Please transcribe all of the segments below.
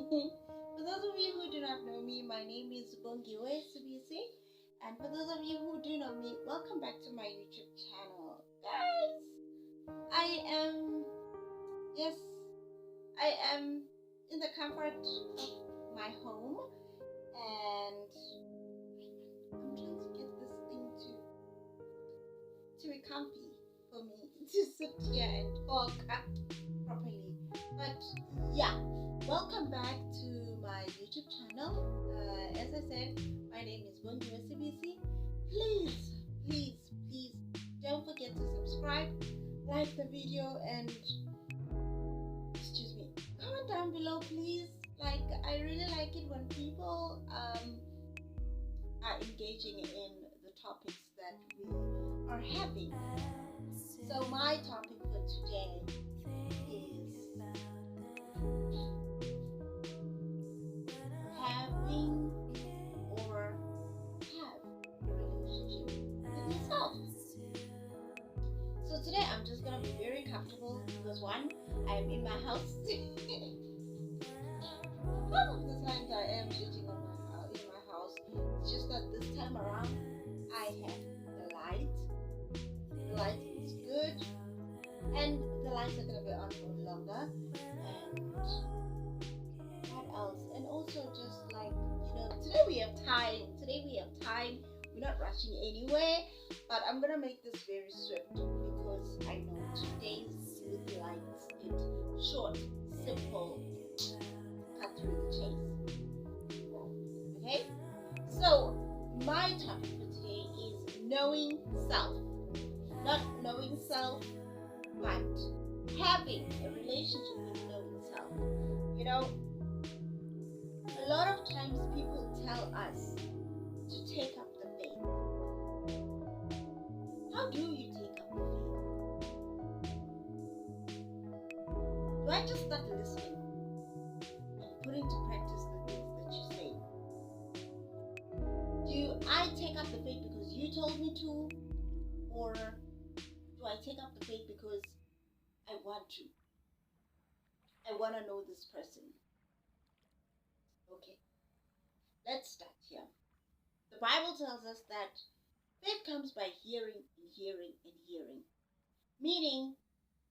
For those of you who do not know me, my name is Bongiwe Subisi. And for those of you who do know me, welcome back to my YouTube channel. Guys, yes, I am in the comfort of my home and I'm trying to get this thing to be comfy for me to sit here and talk properly. But yeah, welcome back to my YouTube channel. As I said, my name is Bongiwe CBC. Please don't forget to subscribe, like the video, and excuse me, comment down below, please. Like, I really like it when people are engaging in the topics that we are having. So my topic for today is having or have a relationship with yourself. So today I'm just gonna be very comfortable because one, I am in my house. Most of the times I am sitting in my house. It's just that this time around I have the light. The light is good, and the lights are gonna be on for longer. And what else? And also just like, today we have time. We're not rushing anywhere, but I'm gonna make this very swift because I know today's little lights it short, simple, cut through the chase. Okay? So my topic for today is knowing self. Not knowing self, but having a relationship with knowing self. A lot of times people tell us to take up the faith. How do you take up the faith? Do I just start listening and put into practice the things that you say? Do I take up the faith because you told me to? Or do I take up the faith because I want to? I want to know this person. Okay, let's start here. The Bible tells us that faith comes by hearing and hearing and hearing. Meaning,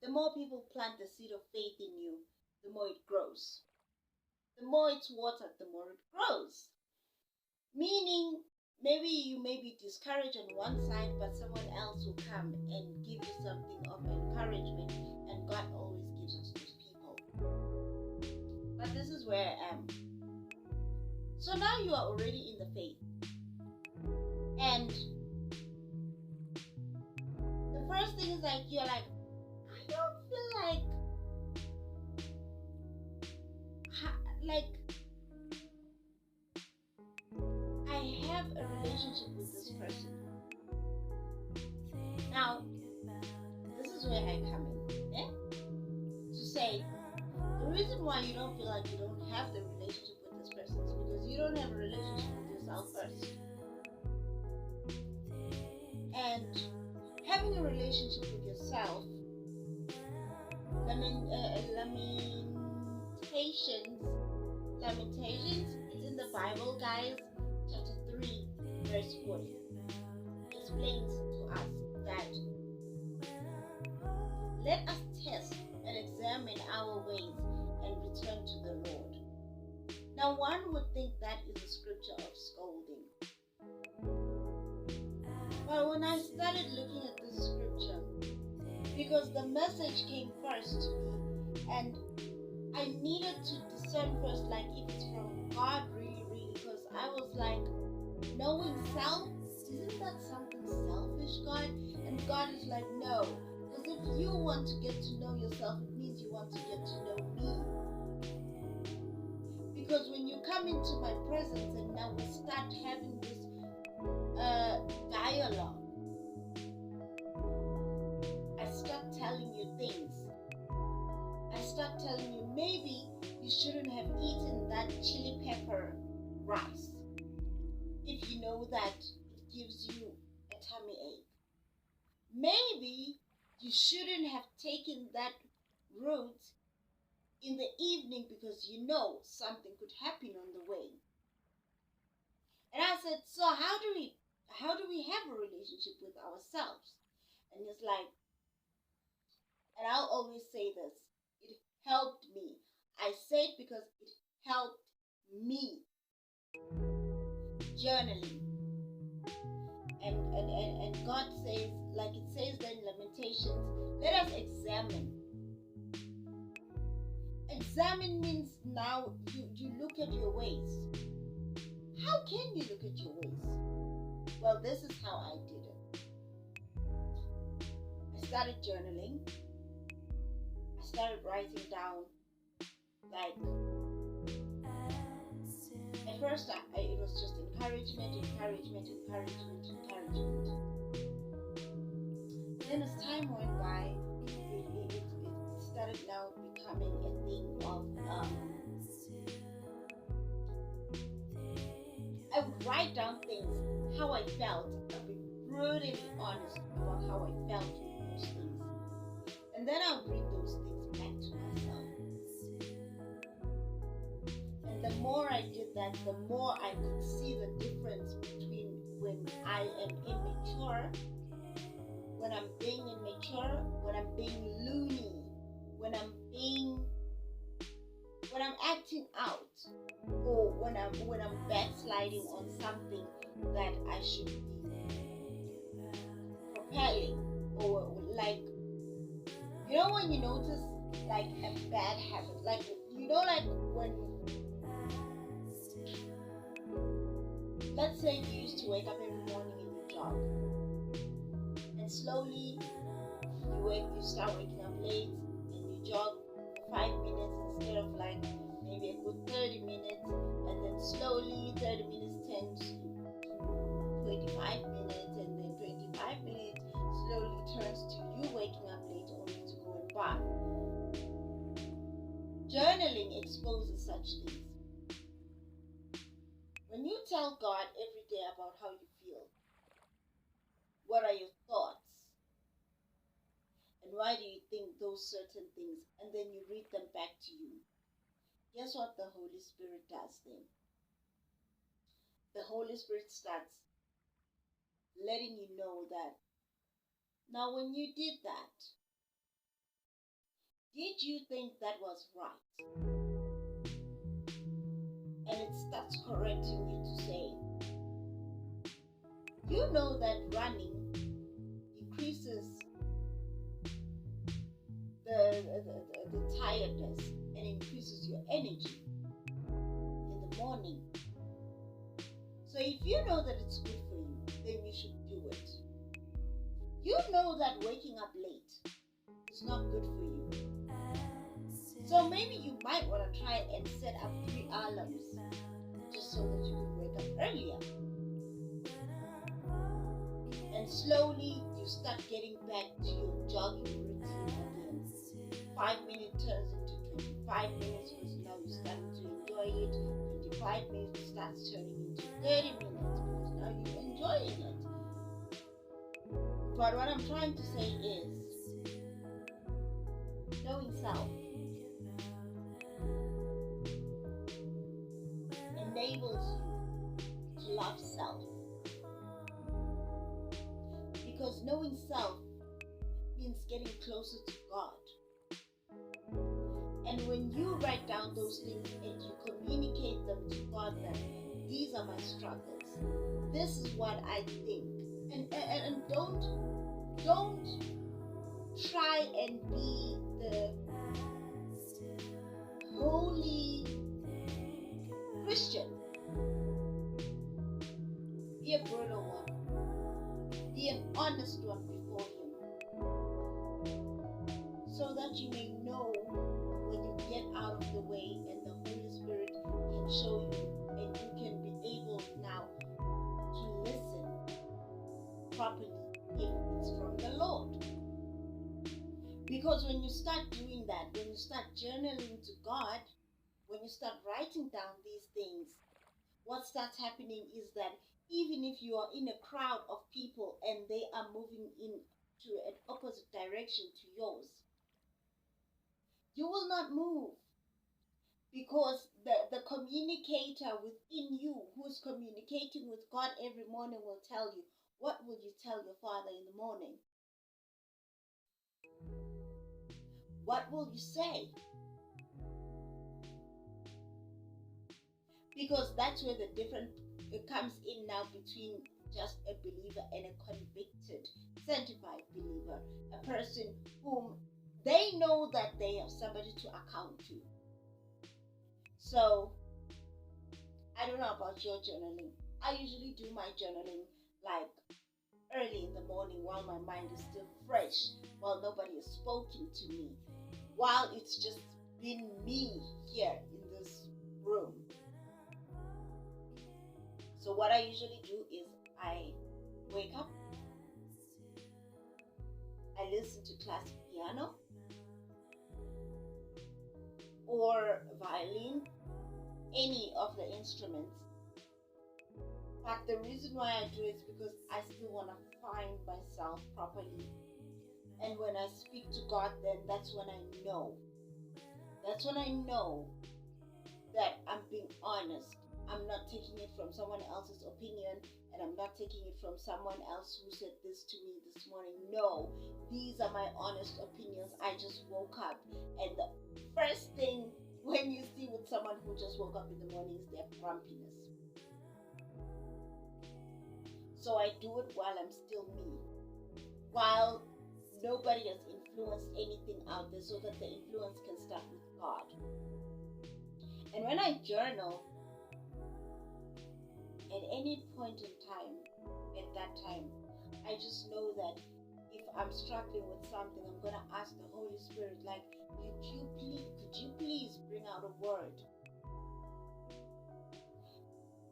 the more people plant the seed of faith in you, the more it grows. The more it's watered, the more it grows. Meaning, maybe you may be discouraged on one side, but someone else will come and give you something of encouragement, and God always gives us those people. But this is where I am. So now you are already in the faith. And the first thing is like, you're like, I don't feel like I have a relationship with this person. Now, this is where I come in, to say, the reason why you don't feel like you don't have the relationship with this person is because you don't have a relationship with yourself first. And having a relationship with yourself, Lamentations, it's in the Bible, guys, chapter 3, verse 40, explains to us that let us test and examine our ways and return to the Lord. Now, one would think that is a scripture of scolding. But when I started looking at this scripture, because the message came first to me, and I needed to discern first, like, if it's from God, really, because I was like, knowing self, isn't that something selfish, God? And God is like, no, because if you want to get to know yourself, it means you want to get to know me. Because when you come into my presence and now we start having this dialogue, I start telling you things. I start telling you maybe you shouldn't have eaten that chili pepper rice if you know that it gives you a tummy ache. Maybe you shouldn't have taken that route in the evening because you know something could happen on the way. And I said, so how do we have a relationship with ourselves? And it's like, and I'll always say this, it helped me. I say it because it helped me. Journaling. And God says, like it says there in Lamentations, let us examine. Examine means now you look at your ways. How can you look at your ways? Well, this is how I did it. I started journaling. I started writing down, like, at first it was just encouragement. Then as time went by, it started now becoming a thing of, I would write down things, how I felt. I'd be brutally honest about how I felt with those things. And then I would read those things back to myself. And the more I did that, the more I could see the difference between when I am immature, when I'm being immature, when I'm being loony, when I'm acting out, or when I'm backsliding on something that I should be propelling, or like, you know, when you notice like a bad habit, like, you know, like when, let's say you used to wake up every morning and you jog, and slowly you start waking up late and you jog for 5 minutes instead of like maybe a good 30 minutes, and then slowly 30 minutes turns to 25 minutes, and then 25 minutes slowly turns to you waking up late only to go and bath. Journaling exposes such things. When you tell God every day about how you feel, what are your thoughts, and why do you think those certain things, and then you read them back to you, guess what the Holy Spirit does then? The Holy Spirit starts letting you know that, now when you did that, did you think that was right? And it starts correcting you to say, you know that running decreases the tiredness and increases your energy in the morning. So if you know that it's good for you, then you should do it. You know that waking up late is not good for you. So maybe you might want to try and set up 3 alarms just so that you can wake up earlier. And slowly you start getting back to your jogging routine again. 5 minutes turns into 25 minutes because now you're starting to enjoy it. 25 minutes starts turning into 30 minutes because now you're enjoying it. But what I'm trying to say is, knowing self enables you to love self. Because knowing self means getting closer to God. And when you write down those things and you communicate them to God, that these are my struggles, this is what I think, and don't try and be the holy Christian. Be a brutal one. Be an honest one before Him, so that you may know when you get out of the way and the Holy Spirit can show you, and you can be able now to listen properly if it's from the Lord. Because when you start doing that, when you start journaling to God, when you start writing down these things, what starts happening is that even if you are in a crowd of people and they are moving into an opposite direction to yours, you will not move Because the communicator within you who's communicating with God every morning will tell you, what will you tell your Father in the morning? What will you say? Because that's where the difference comes in now between just a believer and a convicted, sanctified believer. A person whom they know that they have somebody to account to. So, I don't know about your journaling. I usually do my journaling like early in the morning while my mind is still fresh, while nobody has spoken to me, while it's just been me here in this room. So what I usually do is I wake up, I listen to classic piano or violin, any of the instruments. But the reason why I do it is because I still want to find myself properly. And when I speak to God, then that's when I know. That's when I know that I'm being honest. I'm not taking it from someone else's opinion, and I'm not taking it from someone else who said this to me this morning. No, these are my honest opinions. I just woke up, and the first thing when you see with someone who just woke up in the morning is their grumpiness. So I do it while I'm still me, while nobody has influenced anything out there, so that the influence can start with God. And when I journal, at any point in time, at that time, I just know that if I'm struggling with something, I'm going to ask the Holy Spirit, like, could you please bring out a word?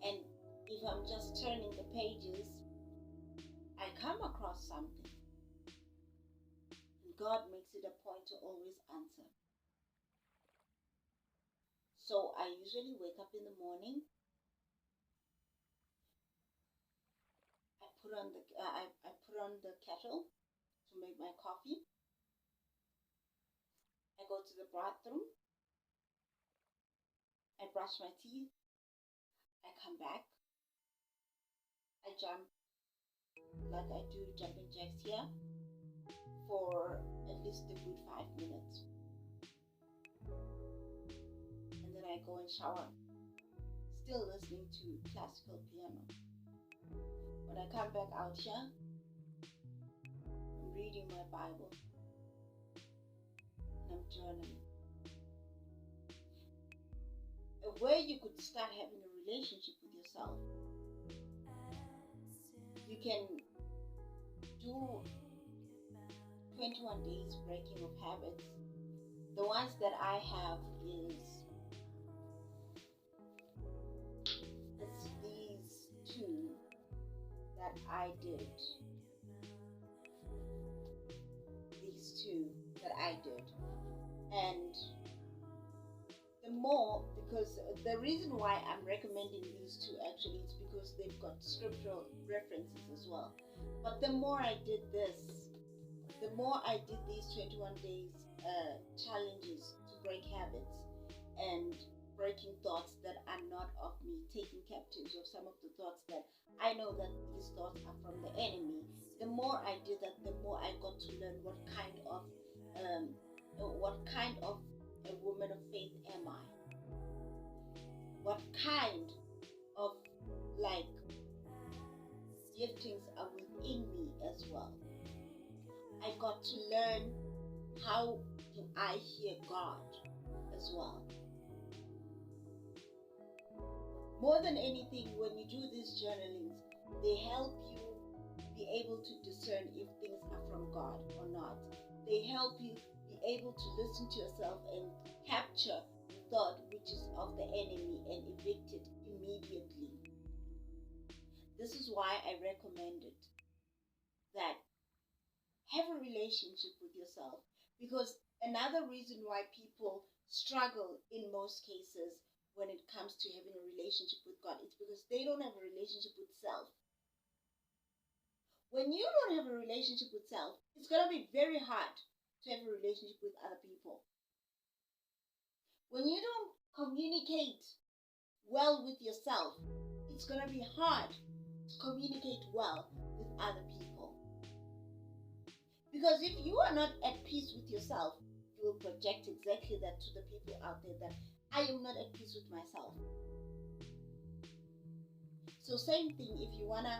And if I'm just turning the pages, I come across something. And God makes it a point to always answer. So I usually wake up in the morning. I put on the kettle to make my coffee. I go to the bathroom. I brush my teeth. I come back. I jump like I do jumping jacks here for at least a good 5 minutes. And then I go and shower, still listening to classical piano. When I come back out here, I'm reading my Bible and I'm journaling. Where you could start having a relationship with yourself. You can do 21 days breaking of habits. The ones that I have is it's these two that I did. These two that I did. And the more, because the reason why I'm recommending these two actually is because they've got scriptural references as well. But the more I did this, the more I did these 21 days challenges to break habits and breaking thoughts that are not of me, taking captives of some of the thoughts that I know that these thoughts are from the enemy. The more I did that, the more I got to learn what kind of a woman of faith am I? What kind of giftings are within me as well? I got to learn how do I hear God as well. More than anything, when you do these journalings, they help you be able to discern if things are from God or not. They help you be able to listen to yourself and capture the thought which is of the enemy and evict it immediately. This is why I recommend it, that have a relationship with yourself. Because another reason why people struggle in most cases when it comes to having a relationship with God is because they don't have a relationship with self. When you don't have a relationship with self, it's going to be very hard to have a relationship with other people. When you don't communicate well with yourself, it's going to be hard to communicate well with other people. Because if you are not at peace with yourself, you will project exactly that to the people out there, that I am not at peace with myself. So same thing, if you want to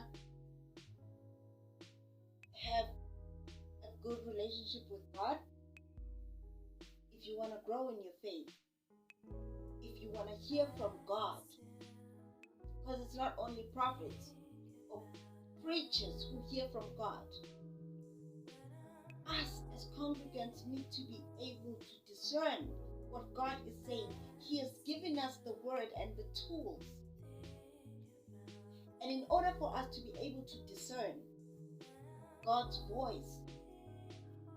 have a good relationship with God, if you want to grow in your faith, if you want to hear from God, because it's not only prophets or preachers who hear from God. Us as congregants need to be able to discern what God is saying. He has given us the word and the tools. And in order for us to be able to discern God's voice,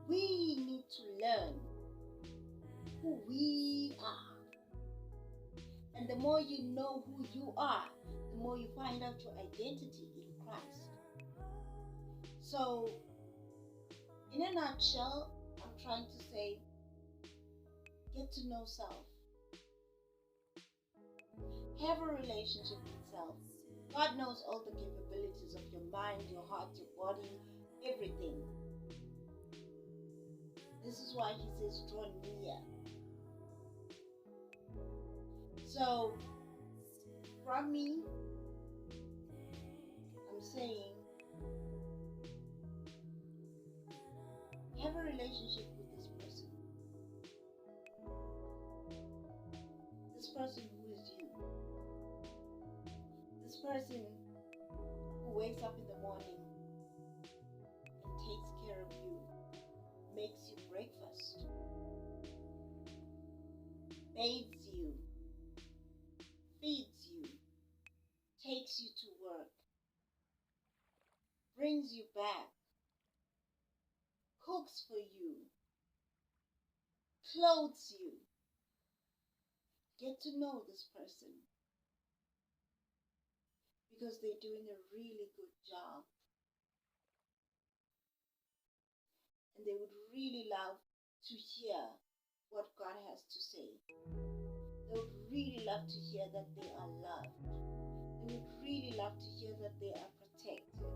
we need to learn who we are. And the more you know who you are, the more you find out your identity in Christ. So, in a nutshell, I'm trying to say, get to know self. Have a relationship with self. God knows all the capabilities of your mind, your heart, your body, everything. This is why he says, draw near. So, from me, I'm saying, have a relationship with this person. This person who is you. This person who wakes up in the morning and takes care of you, makes you breakfast, bathes you, feeds you, takes you to work, brings you back, cooks for you, clothes you. Get to know this person, because they're doing a really good job. And they would really love to hear what God has to say. They would really love to hear that they are loved. They would really love to hear that they are protected.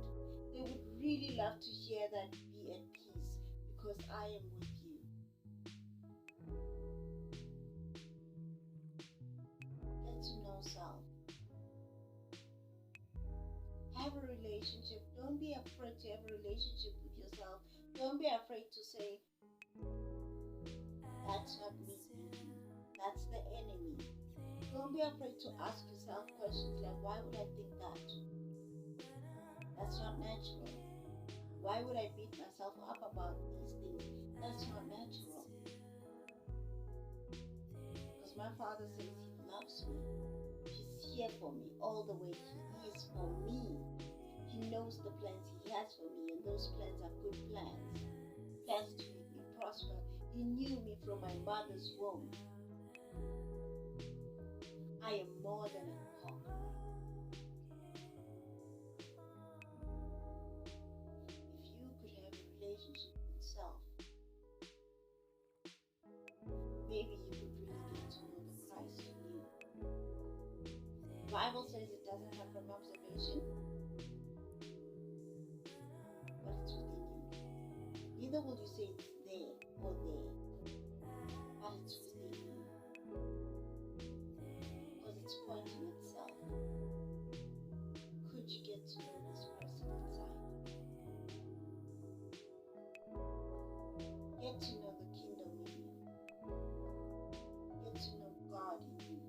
They would really love to hear that be at peace, because I am with you. Get to know self. Have a relationship. Don't be afraid to have a relationship with yourself. Don't be afraid to say, that's not me thinking. That's the enemy. Don't be afraid to ask yourself questions like, why would I think that? That's not natural. Why would I beat myself up about these things? That's not natural. Because my Father says he loves me. He's here for me all the way. He is for me. He knows the plans he has for me, and those plans are good plans. Plans to make me prosper. He knew me from my mother's womb. I am more than a conqueror. If you could have a relationship with self, maybe you could really get to know the Christ in you. The Bible says it doesn't come from observation, but it's within you. Neither will you say it's there or there, but it's within you. Because it's pointing itself. Could you get to know this person inside? Get to know the kingdom in you. Get to know God in you.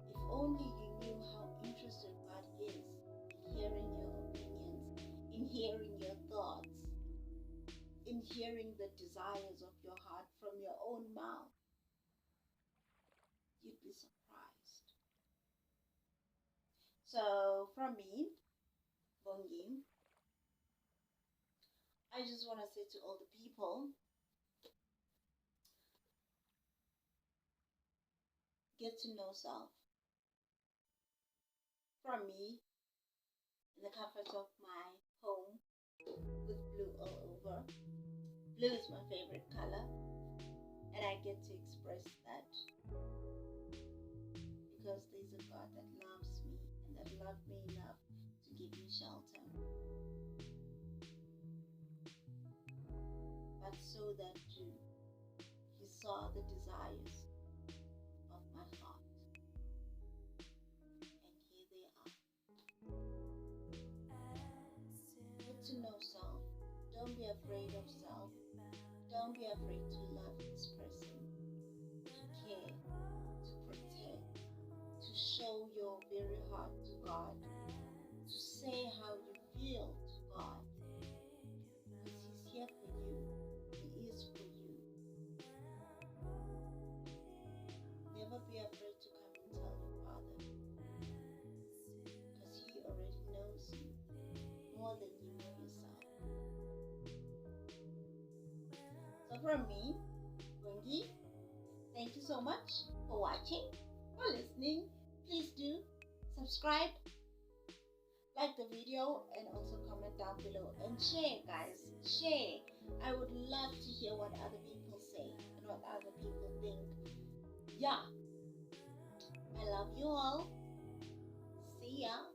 If only you knew how interested God is in hearing your opinions, in hearing your thoughts, in hearing the desires of your heart from your own mouth. You'd be surprised. So from me, Bongi, I just want to say to all the people, get to know self. From me, in the comfort of my home, with blue all over. Blue is my favorite color, and and I get to express that because there's a God that loves me and that loved me enough to give me shelter. But so that too, He saw the desires of my heart. And here they are. Get to know self. Don't be afraid of self. Don't be afraid to love this person, to care, to protect, to show your very heart to God, to say how you feel to God. Because He's here for you. He is for you. Never be afraid to come and tell your Father, because He already knows you more than you know yourself. So from me, Wendy, thank you so much for watching, for listening. Please do subscribe, like the video, and also comment down below. And share, guys. Share. I would love to hear what other people say and what other people think. Yeah. I love you all. See ya.